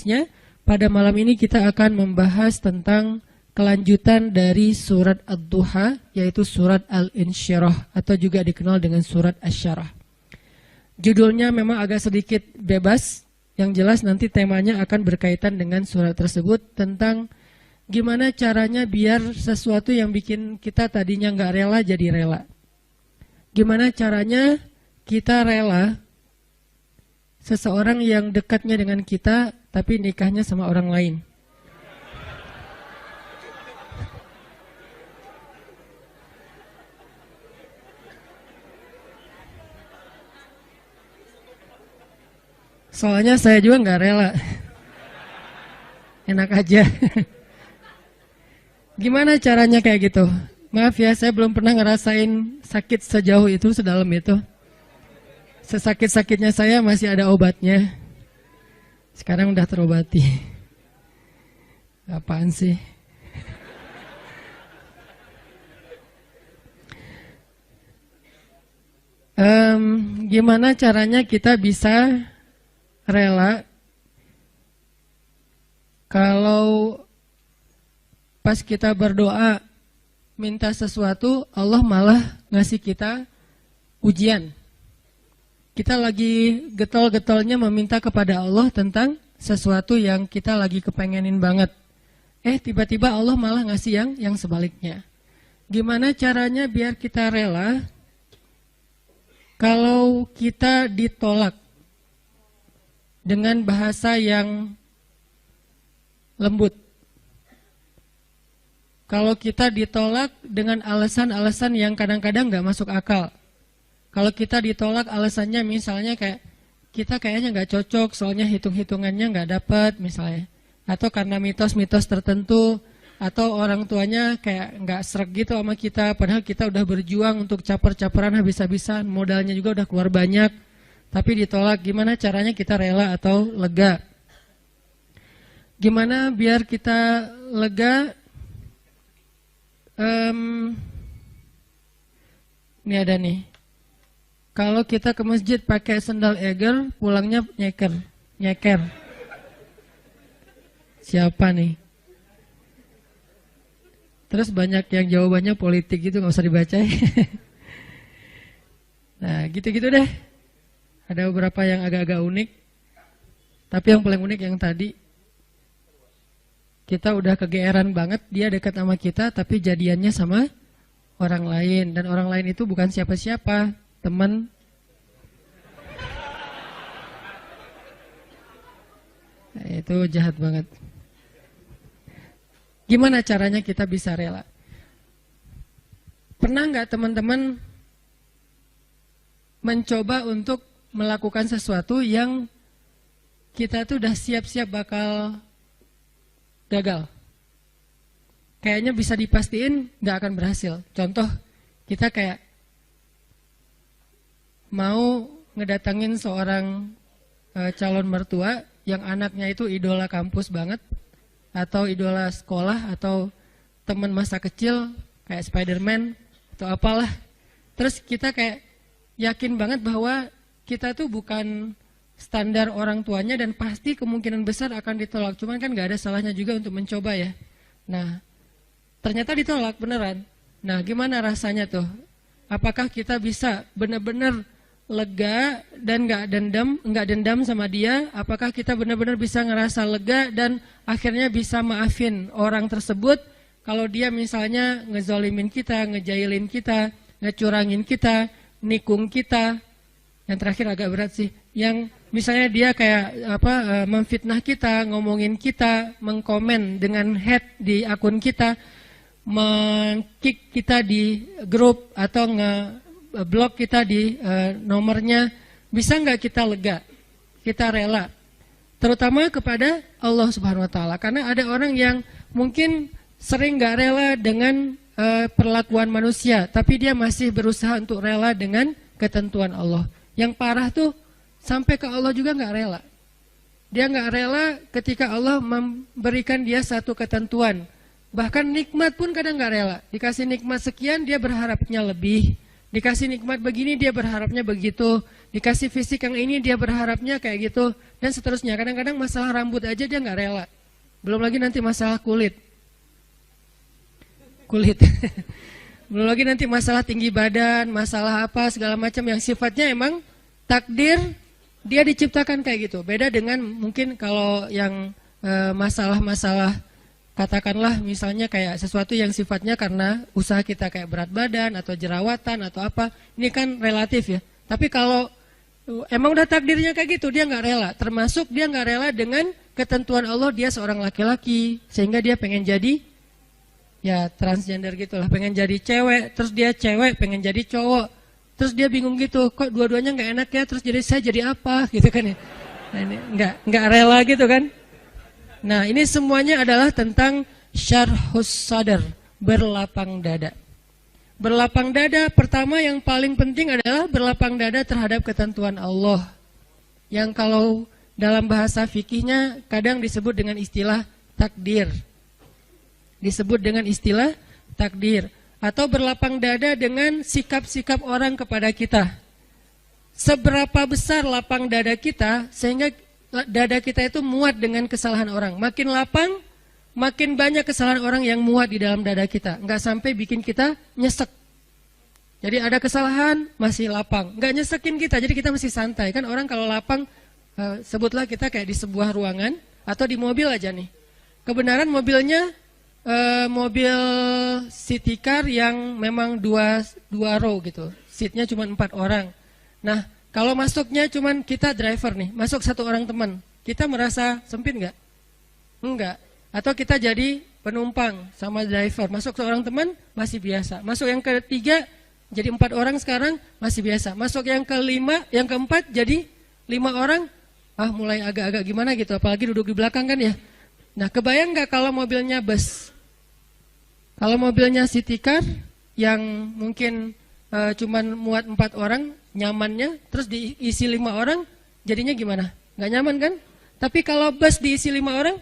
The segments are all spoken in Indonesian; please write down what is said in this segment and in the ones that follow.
seterusnya. Pada malam ini kita akan membahas tentang kelanjutan dari surat Ad-Duha, yaitu surat Al-Insyirah atau juga dikenal dengan surat Asy-Syarah. Judulnya memang agak sedikit bebas, yang jelas nanti temanya akan berkaitan dengan surat tersebut tentang gimana caranya biar sesuatu yang bikin kita tadinya nggak rela jadi rela. Gimana caranya kita rela seseorang yang dekatnya dengan kita tapi nikahnya sama orang lain. Soalnya saya juga nggak rela. Enak aja. Gimana caranya kayak gitu? Maaf ya, saya belum pernah ngerasain sakit sejauh itu, sedalam itu. Sesakit-sakitnya saya masih ada obatnya. Sekarang udah terobati. Apaan sih? Gimana caranya kita bisa rela kalau pas kita berdoa minta sesuatu, Allah malah ngasih kita ujian. Kita lagi getol-getolnya meminta kepada Allah tentang sesuatu yang kita lagi kepengenin banget. Tiba-tiba Allah malah ngasih yang sebaliknya. Gimana caranya biar kita rela kalau kita ditolak dengan bahasa yang lembut? Kalau kita ditolak dengan alasan-alasan yang kadang-kadang nggak masuk akal. Kalau kita ditolak alasannya misalnya kayak kita kayaknya nggak cocok, soalnya hitung-hitungannya nggak dapat misalnya. Atau karena mitos-mitos tertentu, atau orang tuanya kayak nggak sreg gitu sama kita, padahal kita udah berjuang untuk caper-caperan habis-habisan, modalnya juga udah keluar banyak, tapi ditolak. Gimana caranya kita rela atau lega? Gimana biar kita lega? Ini ada nih. Kalau kita ke masjid pakai sendal eger, pulangnya nyeker. Siapa nih? Terus banyak yang jawabannya politik gitu, nggak usah dibaca. Nah, gitu-gitu deh. Ada beberapa yang agak-agak unik. Tapi yang paling unik yang tadi. Kita udah kegeeran banget, dia dekat sama kita, tapi jadiannya sama orang lain. Dan orang lain itu bukan siapa-siapa, teman. Nah, itu jahat banget. Gimana caranya kita bisa rela? Pernah nggak teman-teman mencoba untuk melakukan sesuatu yang kita tuh udah siap-siap bakal gagal? Kayaknya bisa dipastiin nggak akan berhasil. Contoh, kita kayak mau ngedatangin seorang calon mertua yang anaknya itu idola kampus banget, atau idola sekolah, atau teman masa kecil kayak Spider-Man atau apalah. Terus kita kayak yakin banget bahwa kita tuh bukan standar orang tuanya dan pasti kemungkinan besar akan ditolak. Cuman kan gak ada salahnya juga untuk mencoba ya. Nah, ternyata ditolak beneran. Nah, gimana rasanya tuh? Apakah kita bisa benar-benar lega dan gak dendam sama dia? Apakah kita benar-benar bisa ngerasa lega dan akhirnya bisa maafin orang tersebut kalau dia misalnya ngezolimin kita, ngejailin kita, ngecurangin kita, nikung kita? Yang terakhir agak berat sih. Yang misalnya dia kayak memfitnah kita, ngomongin kita, mengkomen dengan hate di akun kita, meng-kick kita di grup atau nge-blok kita di nomornya. Bisa nggak kita lega? Kita rela? Terutama kepada Allah Subhanahu Wa Taala. Karena ada orang yang mungkin sering nggak rela dengan perlakuan manusia, tapi dia masih berusaha untuk rela dengan ketentuan Allah. Yang parah tuh sampai ke Allah juga nggak rela. Dia nggak rela ketika Allah memberikan dia satu ketentuan. Bahkan nikmat pun kadang nggak rela. Dikasih nikmat sekian, dia berharapnya lebih. Dikasih nikmat begini dia berharapnya begitu. Dikasih fisik yang ini dia berharapnya kayak gitu. Dan seterusnya. Kadang-kadang masalah rambut aja dia nggak rela. Belum lagi nanti masalah kulit. Belum lagi nanti masalah tinggi badan, masalah apa segala macam yang sifatnya emang takdir dia diciptakan kayak gitu. Beda dengan mungkin kalau yang masalah-masalah katakanlah misalnya kayak sesuatu yang sifatnya karena usaha kita kayak berat badan atau jerawatan atau apa. Ini kan relatif ya. Tapi kalau emang udah takdirnya kayak gitu dia nggak rela. Termasuk dia nggak rela dengan ketentuan Allah dia seorang laki-laki. Sehingga dia pengen jadi ya transgender gitulah. Pengen jadi cewek. Terus dia cewek pengen jadi cowok. Terus dia bingung gitu. Kok dua-duanya nggak enak ya. Terus jadi saya jadi apa gitu kan ya. Nah, ini nggak rela gitu kan. Nah ini semuanya adalah tentang syarhus sadar, berlapang dada. Berlapang dada pertama yang paling penting adalah berlapang dada terhadap ketentuan Allah. Yang kalau dalam bahasa fikihnya kadang disebut dengan istilah takdir. Disebut dengan istilah takdir. Atau berlapang dada dengan sikap-sikap orang kepada kita. Seberapa besar lapang dada kita sehingga dada kita itu muat dengan kesalahan orang. Makin lapang, makin banyak kesalahan orang yang muat di dalam dada kita. Nggak sampai bikin kita nyesek. Jadi ada kesalahan, masih lapang. Nggak nyesekin kita, jadi kita masih santai. Kan orang kalau lapang, sebutlah kita kayak di sebuah ruangan, atau di mobil aja nih. Kebenaran mobilnya, mobil city car yang memang dua row gitu. Seatnya cuma 4 orang. Nah, kalau masuknya cuman kita driver nih, masuk 1 orang teman, kita merasa sempit nggak? Enggak. Atau kita jadi penumpang sama driver, masuk seorang teman masih biasa. Masuk yang ketiga jadi 4 orang sekarang masih biasa. Masuk yang kelima, yang keempat jadi 5 orang, mulai agak-agak gimana gitu. Apalagi duduk di belakang kan ya. Nah kebayang nggak kalau mobilnya bus? Kalau mobilnya city car yang mungkin cuman muat 4 orang, nyamannya, terus diisi 5 orang, jadinya gimana? Nggak nyaman kan? Tapi kalau bus diisi 5 orang,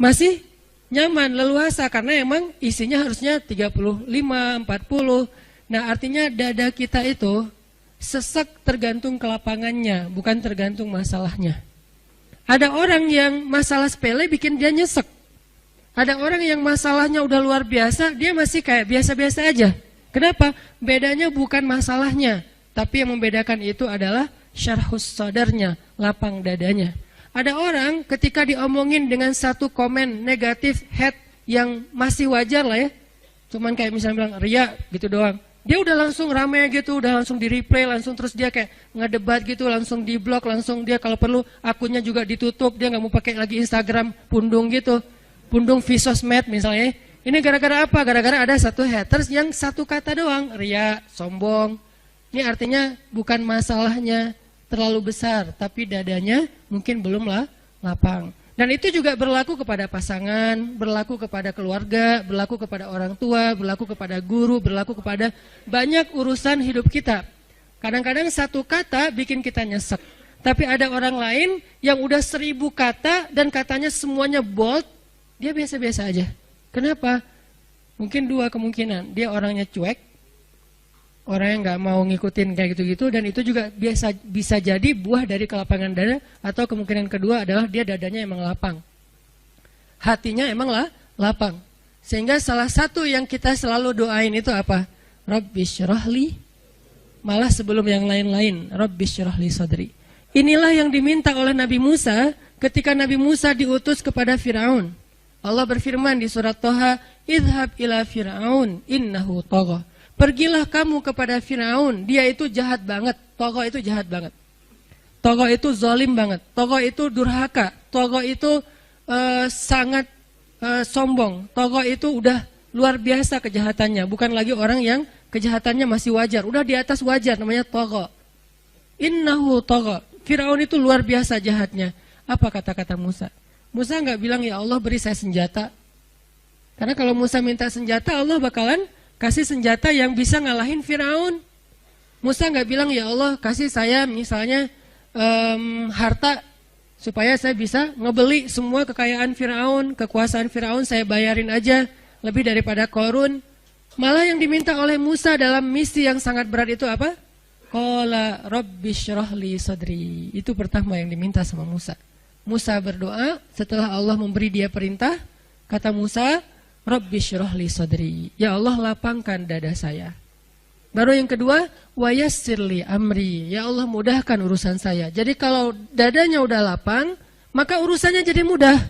masih nyaman, leluasa, karena emang isinya harusnya 35, 40. Nah artinya dada kita itu sesek tergantung kelapangannya, bukan tergantung masalahnya. Ada orang yang masalah sepele bikin dia nyesek. Ada orang yang masalahnya udah luar biasa, dia masih kayak biasa-biasa aja. Kenapa? Bedanya bukan masalahnya, tapi yang membedakan itu adalah syarhus sadarnya, lapang dadanya. Ada orang ketika diomongin dengan satu komen negatif, hate yang masih wajar lah ya. Cuman kayak misalnya bilang ria gitu doang. Dia udah langsung rame gitu, udah langsung di replay, langsung terus dia kayak ngedebat gitu, langsung di blok, langsung dia kalau perlu akunnya juga ditutup, dia nggak mau pakai lagi Instagram pundung gitu. Pundung Visosmed misalnya. Ini gara-gara apa? Gara-gara ada satu haters yang satu kata doang, ria, sombong. Ini artinya bukan masalahnya terlalu besar, tapi dadanya mungkin belumlah lapang. Dan itu juga berlaku kepada pasangan, berlaku kepada keluarga, berlaku kepada orang tua, berlaku kepada guru, berlaku kepada banyak urusan hidup kita. Kadang-kadang satu kata bikin kita nyesek. Tapi ada orang lain yang udah 1000 kata dan katanya semuanya bold, dia biasa-biasa aja. Kenapa? Mungkin 2 kemungkinan. Dia orangnya cuek, orang yang nggak mau ngikutin kayak gitu-gitu, dan itu juga bisa jadi buah dari kelapangan dada. Atau kemungkinan kedua adalah dia dadanya emang lapang, hatinya emang lapang. Sehingga salah satu yang kita selalu doain itu apa? Rabbi syrahli, malah sebelum yang lain-lain, Rabbi syrahli sadri. Inilah yang diminta oleh Nabi Musa ketika Nabi Musa diutus kepada Firaun. Allah berfirman di surat Toha, idhab ila Firaun innahu tagha. Pergilah kamu kepada Firaun, dia itu jahat banget. Tagha itu jahat banget. Tagha itu zalim banget. Tagha itu durhaka. Tagha itu sangat sombong. Tagha itu udah luar biasa kejahatannya. Bukan lagi orang yang kejahatannya masih wajar. Udah di atas wajar, namanya tagha. Innahu tagha. Firaun itu luar biasa jahatnya. Apa kata-kata Musa? Musa nggak bilang ya Allah beri saya senjata. Karena kalau Musa minta senjata, Allah bakalan kasih senjata yang bisa ngalahin Firaun. Musa nggak bilang ya Allah kasih saya misalnya harta supaya saya bisa ngebeli semua kekayaan Firaun, kekuasaan Firaun saya bayarin aja lebih daripada Korun. Malah yang diminta oleh Musa dalam misi yang sangat berat itu apa? Qala rabbi syrah li sadri. Itu pertama yang diminta sama Musa. Musa berdoa setelah Allah memberi dia perintah. Kata Musa, rabbi syrah li sadri. Ya Allah, lapangkan dada saya. Baru yang kedua, wa yassir li amri. Ya Allah, mudahkan urusan saya. Jadi kalau dadanya udah lapang, maka urusannya jadi mudah.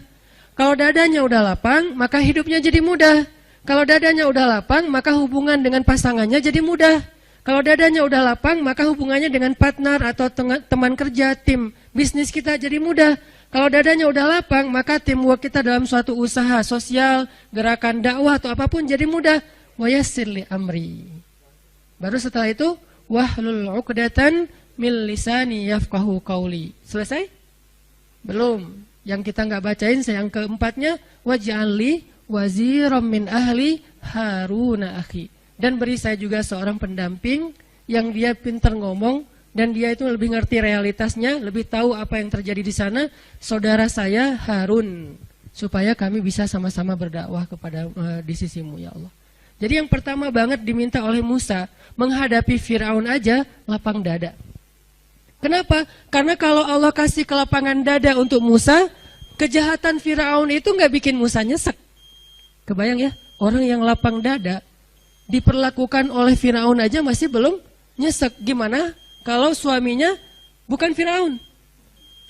Kalau dadanya udah lapang, maka hidupnya jadi mudah. Kalau dadanya udah lapang, maka hubungan dengan pasangannya jadi mudah. Kalau dadanya udah lapang, maka hubungannya dengan partner atau teman kerja, tim bisnis kita jadi mudah. Kalau dadanya udah lapang, maka teamwork kita dalam suatu usaha sosial, gerakan dakwah atau apapun jadi mudah. Wa yassir li amri. Baru setelah itu, wahlul 'uqdatan min lisani yafqahu qauli. Selesai? Belum. Yang kita nggak bacain, yang keempatnya, waj'al li waziram min ahli Haruna akhi. Dan beri saya juga seorang pendamping yang dia pintar ngomong dan dia itu lebih ngerti realitasnya, lebih tahu apa yang terjadi di sana, saudara saya Harun, supaya kami bisa sama-sama berdakwah kepada di sisimu ya Allah. Jadi yang pertama banget diminta oleh Musa menghadapi Firaun aja lapang dada. Kenapa? Karena kalau Allah kasih kelapangan dada untuk Musa, kejahatan Firaun itu nggak bikin Musa nyesek. Kebayang ya, orang yang lapang dada diperlakukan oleh Firaun aja masih belum nyesek. Gimana kalau suaminya bukan Firaun?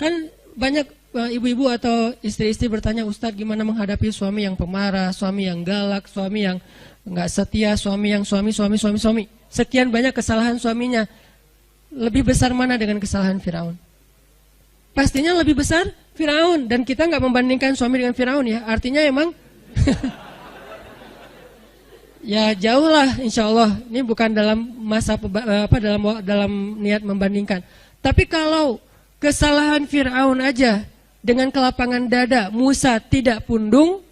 Kan banyak ibu-ibu atau istri-istri bertanya, Ustadz gimana menghadapi suami yang pemarah, suami yang galak, suami yang nggak setia, suami yang suami. Sekian banyak kesalahan suaminya. Lebih besar mana dengan kesalahan Firaun? Pastinya lebih besar Firaun. Dan kita nggak membandingkan suami dengan Firaun ya. Artinya emang ya jauh lah insya Allah. Ini bukan dalam masa dalam niat membandingkan. Tapi kalau kesalahan Firaun aja dengan kelapangan dada Musa tidak pundung,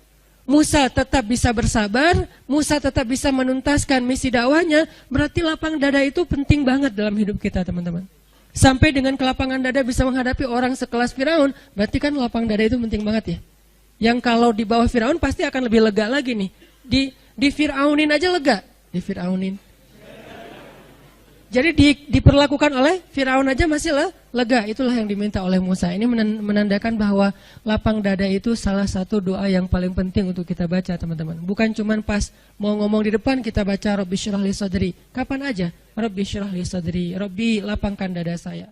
Musa tetap bisa bersabar, Musa tetap bisa menuntaskan misi dakwahnya, berarti lapang dada itu penting banget dalam hidup kita teman-teman. Sampai dengan kelapangan dada bisa menghadapi orang sekelas Firaun, berarti kan lapang dada itu penting banget ya. Yang kalau di bawah Firaun pasti akan lebih lega lagi nih. Di Firaunin aja lega, di Firaunin. Jadi diperlakukan oleh Firaun aja masih lega. Itulah yang diminta oleh Musa. Ini menandakan bahwa lapang dada itu salah satu doa yang paling penting untuk kita baca teman-teman. Bukan cuma pas mau ngomong di depan kita baca Rabbi syrah li sadri. Kapan aja? Rabbi syrah li sadri. Rabbi lapangkan dada saya.